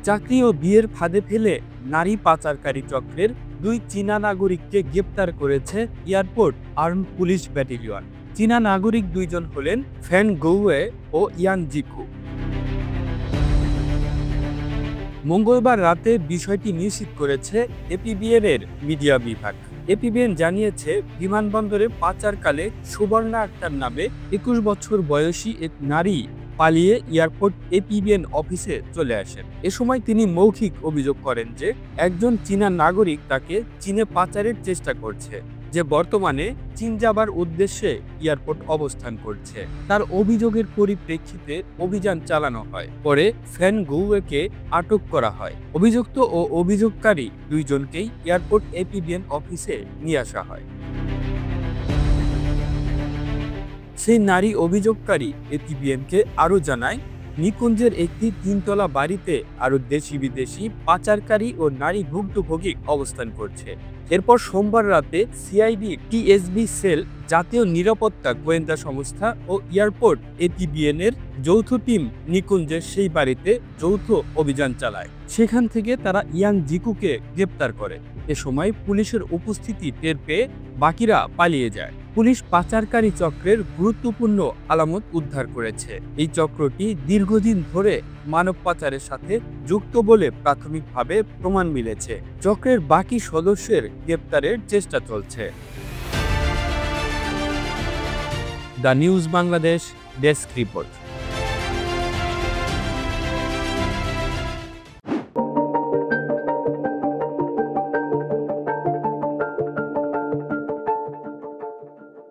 চাকরি ও বিয়ের ফাঁদে ফেলে নারী পাচারকারী চক্রের 2 চীনা নাগরিককে গ্রেপ্তার করেছে এয়ারপোর্ট আর্মড পুলিশ ব্যাটালিয়ন। চীনা নাগরিক 2 জন হলেন ফ্যান গৌয়ে ও ইয়াং জিকু। মঙ্গলবার রাতে বিষয়টি নিশ্চিত করেছে এপিবিএন এর মিডিয়া বিভাগ। এপিবিএন জানিয়েছে, বিমানবন্দরে পাচারকালে সুবর্ণা আক্তার নামে 21 বছর বয়সী এক নারী পালিয়ে এয়ারপোর্ট এপিবিএন অফিসে চলে আসেন। এ সময় তিনি মৌখিক অভিযোগ করেন যে একজন চীনা নাগরিক তাকে চীনে পাচারের চেষ্টা করছে, যে বর্তমানে চীন যাবার উদ্দেশ্যে এয়ারপোর্ট অবস্থান করছে। তার অভিযোগের পরিপ্রেক্ষিতে অভিযান চালানো হয়। পরে ফ্যান গৌয়েকে আটক করা হয়। অভিযুক্ত ও অভিযোগকারী 2 জনকেই এয়ারপোর্ট এপিবিএন অফিসে নিয়ে আসা হয়। সেই নারী অভিযোগকারী এপিবিএনকে আরও জানায়, নিকুঞ্জের একটি 3 তলা বাড়িতে আরও দেশি বিদেশি পাচারকারী ও নারী ভুক্তভোগী অবস্থান করছে। এরপর সোমবার রাতে সিআইডি টিএসবি সেল, জাতীয় নিরাপত্তা গোয়েন্দা সংস্থা ও এয়ারপোর্ট এপিবিএন এর যৌথ টিম নিকুঞ্জের সেই বাড়িতে যৌথ অভিযান চালায়। সেখান থেকে তারা ইয়াং জিকুকে গ্রেপ্তার করে। এ সময় পুলিশের উপস্থিতি টের পেয়ে বাকিরা পালিয়ে যায়। পুলিশ পাচারকারী চক্রের গুরুত্বপূর্ণ আলামত উদ্ধার করেছে। এই চক্রটি দীর্ঘদিন ধরে মানব পাচারের সাথে যুক্ত বলে প্রাথমিকভাবে প্রমাণ মিলেছে। চক্রের বাকি সদস্যের গ্রেপ্তারের চেষ্টা চলছে। The news Bangladesh desk report.